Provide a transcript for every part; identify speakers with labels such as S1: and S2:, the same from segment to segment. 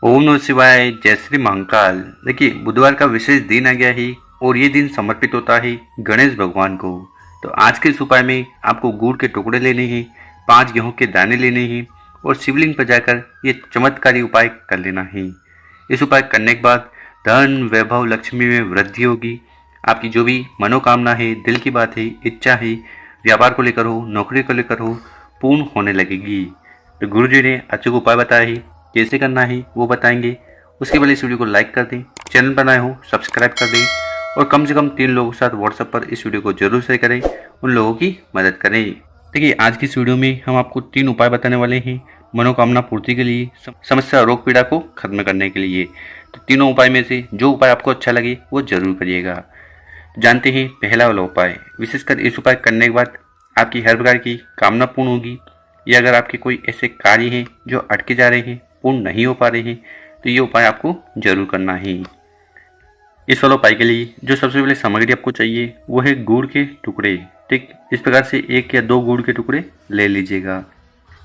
S1: ओम नमः शिवाय। जय श्री महाकाल। देखिए, बुधवार का विशेष दिन आ गया है और ये दिन समर्पित होता है गणेश भगवान को। तो आज के इस उपाय में आपको गुड़ के टुकड़े लेने हैं, 5 गेहूं के दाने लेने हैं और शिवलिंग पर जाकर ये चमत्कारी उपाय कर लेना है। इस उपाय करने के बाद धन वैभव लक्ष्मी में वृद्धि होगी। आपकी जो भी मनोकामना है, दिल की बात है, इच्छा है, व्यापार को लेकर हो, नौकरी को लेकर हो, पूर्ण होने लगेगी। तो गुरु जी ने अचूक उपाय बताया है, कैसे करना है वो बताएंगे। उसके पहले इस वीडियो को लाइक कर दें, चैनल पर नए हो सब्सक्राइब कर दें और कम से कम 3 लोगों के साथ व्हाट्सएप पर इस वीडियो को जरूर शेयर करें, उन लोगों की मदद करें। देखिए, आज की इस वीडियो में हम आपको 3 उपाय बताने वाले हैं मनोकामना पूर्ति के लिए, समस्या रोग पीड़ा को खत्म करने के लिए। तो तीनों उपाय में से जो उपाय आपको अच्छा लगे वो जरूर करिएगा। जानते हैं पहला वाला उपाय। विशेषकर इस उपाय करने के बाद आपकी हर प्रकार की कामना पूर्ण होगी, या अगर आपके कोई ऐसे कार्य हैं जो अटके जा रहे हैं, पूर्ण नहीं हो पा रहे हैं, तो ये उपाय आपको जरूर करना है। इस वाले उपाय के लिए जो सबसे पहले सामग्री आपको चाहिए वो है गुड़ के टुकड़े। ठीक, इस प्रकार से 1 या 2 गुड़ के टुकड़े ले लीजिएगा।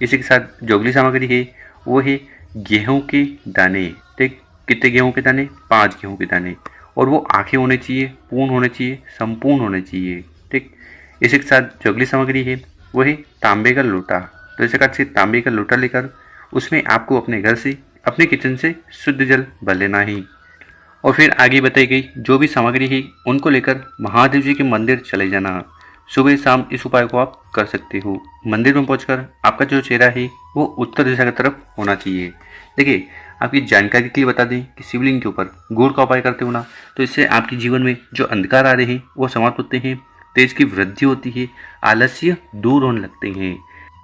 S1: इसी के साथ जो अगली सामग्री है वो है गेहूं के दाने। ठीक, कितने गेहूं के दाने? 5 गेहूं के दाने, और वो आंखें होने चाहिए, पूर्ण होने चाहिए, संपूर्ण होने चाहिए। ठीक, इसी के साथ जो अगली सामग्री है वो है तांबे का लोटा। तो इस प्रकार से तांबे का लोटा लेकर उसमें आपको अपने घर से, अपने किचन से शुद्ध जल भर लेना है। और फिर आगे बताई गई जो भी सामग्री है उनको लेकर महादेव जी के मंदिर चले जाना। सुबह शाम इस उपाय को आप कर सकते हो। मंदिर में पहुंचकर आपका जो चेहरा है वो उत्तर दिशा की तरफ होना चाहिए। देखिए, आपकी जानकारी के लिए बता दें कि शिवलिंग के ऊपर गुड़ का उपाय करते हो ना, तो इससे आपके जीवन में जो अंधकार आ रहे हैं वो समाप्त होते हैं, तेज की वृद्धि होती है, आलस्य दूर होने लगते हैं।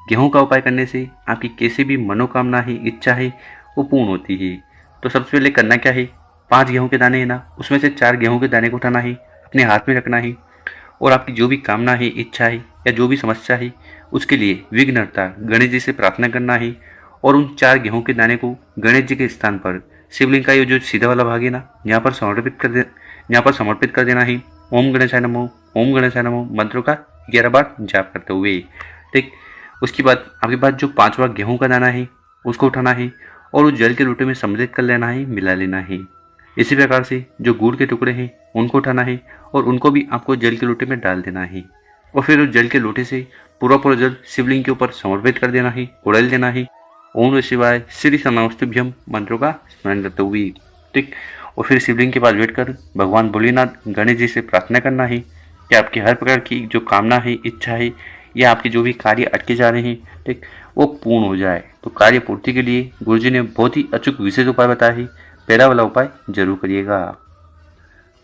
S1: गेहूं का उपाय करने से आपकी कैसी भी मनोकामना है, इच्छा है, वो पूर्ण होती है। तो सबसे पहले करना क्या है, 5 गेहूं के दाने है ना, उसमें से 4 गेहूं के दाने को उठाना है, अपने हाथ में रखना है और आपकी जो भी कामना है, इच्छा है या जो भी समस्या है उसके लिए विघ्नहर्ता गणेश जी से प्रार्थना करना है। और उन 4 गेहूं के दाने को गणेश जी के स्थान पर शिवलिंग का ये जो सीधा वाला भाग है ना, यहाँ पर समर्पित कर देना है। ओम गणेशाय नमो, ओम गणेशाय नमो मंत्रों का 11 बार जाप करते हुए। ठीक, उसके बाद आपके पास जो 5वां गेहूं का दाना है उसको उठाना है और उस जल के लोटे में सम्मिलित कर लेना है, मिला लेना है। इसी प्रकार से जो गुड़ के टुकड़े हैं उनको उठाना है और उनको भी आपको जल के लोटे में डाल देना है। और फिर उस जल के लोटे से पूरा जल शिवलिंग के ऊपर समर्पित कर देना है, उड़ेल देना है। ओम नमः शिवाय श्री नमस्तुभ्यम मंत्रों का स्मरण करते हुए। ठीक, और फिर शिवलिंग के पास बैठकर भगवान भोलेनाथ गणेश जी से प्रार्थना करना है कि आपकी हर प्रकार की जो कामना है, इच्छा है, या आपके जो भी कार्य अटके जा रहे हैं, ठीक, वो पूर्ण हो जाए। तो कार्य पूर्ति के लिए गुरुजी ने बहुत ही अचूक विशेष उपाय बताया है। पहला वाला उपाय जरूर करिएगा।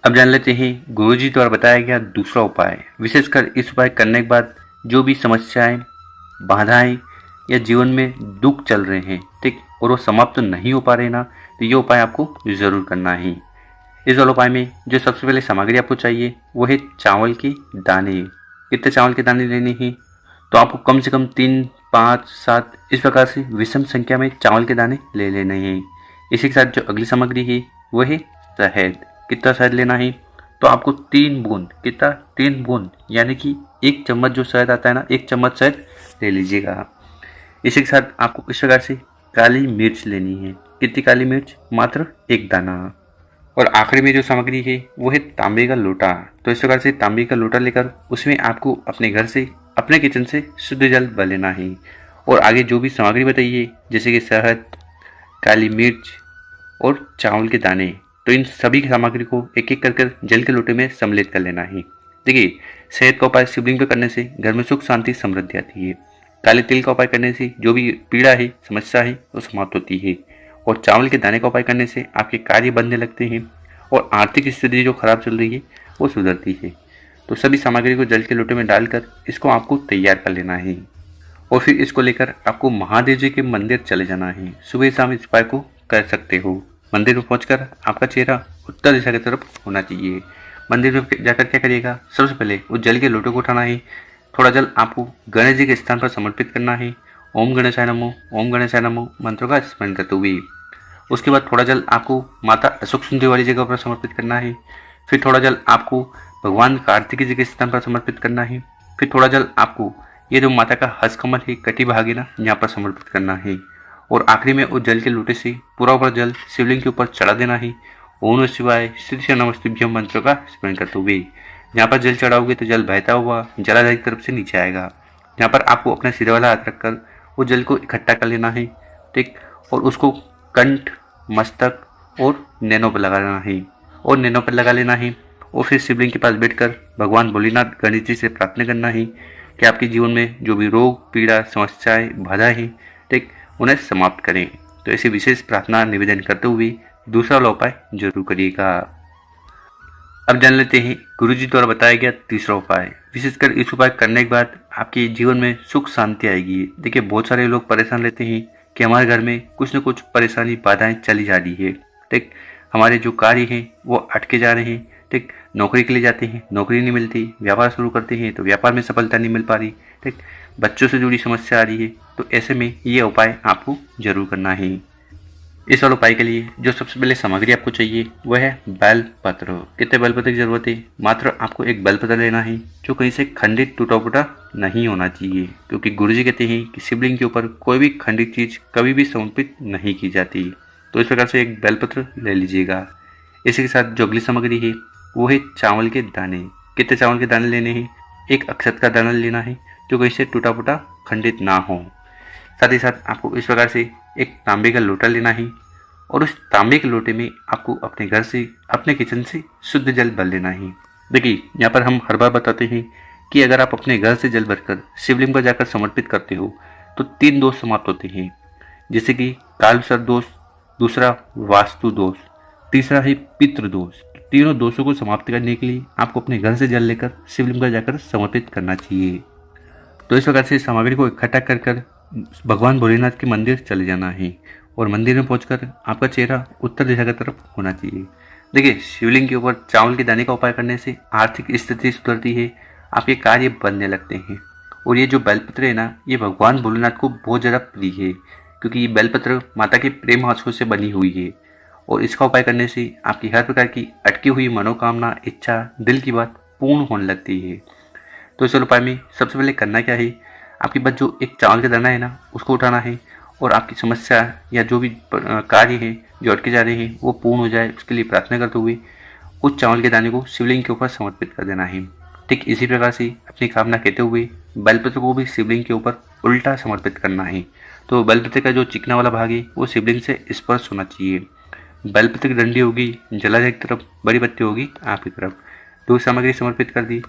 S1: अब जान लेते हैं गुरुजी द्वारा बताया गया दूसरा उपाय। विशेषकर इस उपाय करने के बाद जो भी समस्याएं, बाधाएं या जीवन में दुख चल रहे हैं, ठीक, और वो समाप्त नहीं हो पा रहे ना, तो ये उपाय आपको जरूर करना है। इस वाले उपाय में जो सबसे पहले सामग्री आपको चाहिए वो है चावल के दाने। कितने चावल के दाने लेने हैं? तो आपको कम से कम 3, 5, 7 इस प्रकार से विषम संख्या में चावल के दाने ले लेने हैं। इसी के साथ जो अगली सामग्री है वो है शहद। कितना शहद लेना है? तो आपको 3 बूंद, कितना? 3 बूंद, यानी कि 1 चम्मच जो शहद आता है ना, 1 चम्मच शहद ले लीजिएगा। इसी के साथ आपको इस प्रकार से काली मिर्च लेनी है। कितनी काली मिर्च? मात्र 1 दाना। और आखिरी में जो सामग्री है वो है तांबे का लोटा। तो इस प्रकार से तांबे का लोटा लेकर उसमें आपको अपने घर से, अपने किचन से शुद्ध जल भर लेना है। और आगे जो भी सामग्री बताइए, जैसे कि शहद, काली मिर्च और चावल के दाने, तो इन सभी सामग्री को एक एक कर जल के लोटे में सम्मिलित कर लेना है। देखिए, शहद का उपाय शिवलिंग पर करने से घर में सुख शांति समृद्धि आती है। काले तिल का उपाय करने से जो भी पीड़ा है, समस्या है, वो समाप्त होती है। और चावल के दाने का उपाय करने से आपके कार्य बनने लगते हैं और आर्थिक स्थिति जो खराब चल रही है वो सुधरती है। तो सभी सामग्री को जल के लोटे में डालकर इसको आपको तैयार कर लेना है और फिर इसको लेकर आपको महादेव जी के मंदिर चले जाना है। सुबह शाम इस उपाय को कर सकते हो। मंदिर में पहुंचकर आपका चेहरा उत्तर दिशा की तरफ होना चाहिए। मंदिर में जाकर क्या करिएगा, सबसे पहले उस जल के लोटे को उठाना है। थोड़ा जल आपको गणेश जी के स्थान पर समर्पित करना है। ओम गणेशाय नमो, ओम गणेशाय नमो मंत्रों का स्मरण करते हुए। उसके बाद थोड़ा जल आपको माता अशोक सुंदरी वाली जगह पर समर्पित करना है। फिर थोड़ा जल आपको भगवान कार्तिक जी के स्थान पर समर्पित करना है। फिर थोड़ा जल आपको ये जो माता का हस्त कमल है, कटी भाग है ना, यहाँ पर समर्पित करना है। और आखिरी में उस जल के लोटे से पूरा जल शिवलिंग के ऊपर चढ़ा देना है। ओम नमः शिवाय श्री नमस्तुभ्यम मंत्र का स्मरण करते हुए जहाँ पर जल चढ़ाओगे तो जल बहता हुआ जलाधार की तरफ से नीचे आएगा। जहाँ पर आपको अपने सिर वाला हाथ रखकर वो जल को इकट्ठा कर लेना है, ठीक, और उसको कंठ, मस्तक और नैनों पर लगा लेना है और नैनों पर लगा लेना है। और फिर शिवलिंग के पास बैठकर भगवान भोलेनाथ गणेश जी से प्रार्थना करना है कि आपके जीवन में जो भी रोग, पीड़ा, समस्याएं, बाधाएं हैं, ठीक, उन्हें समाप्त करें। तो ऐसी विशेष प्रार्थना निवेदन करते हुए दूसरा वाला उपाय जरूर करिएगा। अब जान लेते हैं गुरु जी द्वारा बताया गया तीसरा उपाय। विशेषकर इस उपाय करने के बाद आपके जीवन में सुख शांति आएगी। देखिए, बहुत सारे लोग परेशान रहते हैं कि हमारे घर में कुछ न कुछ परेशानी, बाधाएं चली जा रही है, ठीक, हमारे जो कार्य हैं वो अटके जा रहे हैं, ठीक, नौकरी के लिए जाते हैं, नौकरी नहीं मिलती, व्यापार शुरू करते हैं तो व्यापार में सफलता नहीं मिल पा रही, ठीक, बच्चों से जुड़ी समस्या आ रही है। तो ऐसे में ये उपाय आपको जरूर करना है। इस वाले उपाय के लिए जो सबसे पहले सामग्री आपको चाहिए वह है बेलपत्र। कितने बेलपत्र की जरूरत है? मात्र आपको एक बेलपत्र लेना है जो कहीं से खंडित, टूटा फूटा नहीं होना चाहिए, क्योंकि गुरुजी कहते हैं कि शिवलिंग के ऊपर कोई भी खंडित चीज कभी भी समर्पित नहीं की जाती। तो इस प्रकार से एक बेलपत्र ले लीजिएगा। इसी के साथ जो अगली सामग्री है वो है चावल के दाने। कितने चावल के दाने लेने हैं? एक अक्षत का दाना लेना है जो कहीं से टूटा फूटा, खंडित ना हो। साथ ही साथ आपको इस प्रकार से एक तांबे का लोटा लेना है और उस तांबे के लोटे में आपको अपने घर से, अपने किचन से शुद्ध जल भर लेना है। देखिए, यहाँ पर हम हर बार बताते हैं कि अगर आप अपने घर से जल भरकर शिवलिंग पर जाकर समर्पित करते हो तो 3 दोष समाप्त होते हैं, जैसे कि कालसर्प दोष, दूसरा वास्तु दोष, तीसरा है पितृ दोष। तीनों दोषों को समाप्त करने के लिए आपको अपने घर से जल लेकर शिवलिंग पर जाकर समर्पित करना चाहिए। तो इस प्रकार से सामग्री को इकट्ठा कर भगवान भोलेनाथ के मंदिर चले जाना है और मंदिर में पहुंचकर आपका चेहरा उत्तर दिशा की तरफ होना चाहिए। देखिए, शिवलिंग के ऊपर चावल के दाने का उपाय करने से आर्थिक स्थिति सुधरती है, आपके कार्य बनने लगते हैं। और ये जो बेलपत्र है ना, ये भगवान भोलेनाथ को बहुत ज़्यादा प्रिय है, क्योंकि ये बेलपत्र माता के प्रेम आंसुओं से बनी हुई है और इसका उपाय करने से आपकी हर प्रकार की अटकी हुई मनोकामना, इच्छा, दिल की बात पूर्ण होने लगती है। तो इस उपाय में सबसे पहले करना क्या है, आपके पास जो एक चावल का दाना है ना, उसको उठाना है और आपकी समस्या या जो भी कार्य है जो अटके जा रहे हैं वो पूर्ण हो जाए, उसके लिए प्रार्थना करते हुए उस चावल के दाने को शिवलिंग के ऊपर समर्पित कर देना है। ठीक इसी प्रकार से अपनी कामना कहते हुए बेलपत्र को भी शिवलिंग के ऊपर उल्टा समर्पित करना है। तो बेलपत्र का जो चिकना वाला भाग है वो शिवलिंग से स्पर्श होना चाहिए। बेलपत्र की डंडी होगी जलाधार की तरफ, बड़ी पत्ती होगी आपकी तरफ। तो सामग्री समर्पित कर दी।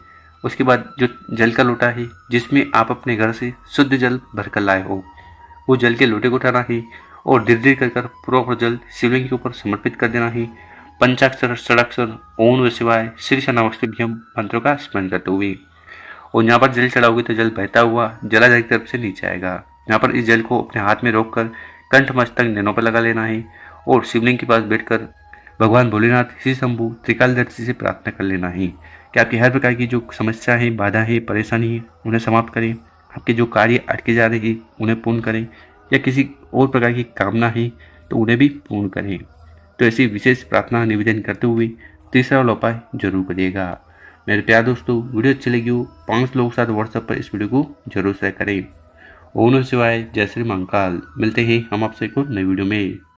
S1: उसके बाद जो जल का लोटा है जिसमें आप अपने घर से शुद्ध जल भरकर लाए हो, वो जल के लोटे को उठाना है और धीरे धीरे कर पूरा जल शिवलिंग के ऊपर समर्पित कर देना है। पंचाक्षर, षडाक्षर, ओम नमः शिवाय, श्री नमस्तुभ्यम मंत्रों का स्मरण करते हुए। और यहाँ पर जल चढ़ाओगे तो जल बहता हुआ जलाधार की तरफ से नीचे आएगा। यहाँ पर इस जल को अपने हाथ में रोककर कंठ, मस्तक, नैनों पर लगा लेना है और शिवलिंग के पास बैठकर भगवान भोलेनाथ, श्री शंभु, त्रिकालदर्शी से प्रार्थना कर लेना है कि आपकी हर प्रकार की जो समस्या है, बाधा है, परेशानी है, उन्हें समाप्त करें। आपके जो कार्य अटके जा रहे हैं उन्हें पूर्ण करें, या किसी और प्रकार की कामना है तो उन्हें भी पूर्ण करें। तो ऐसी विशेष प्रार्थना निवेदन करते हुए तीसरा वाला उपाय जरूर करिएगा। मेरे प्यार दोस्तों, वीडियो अच्छी लगी हो 5 लोगों के साथ व्हाट्सएप पर इस वीडियो को जरूर शेयर करें। ओम नमः शिवाय, जय श्री महाकाल। मिलते हैं हम आपसे एक और नई वीडियो में।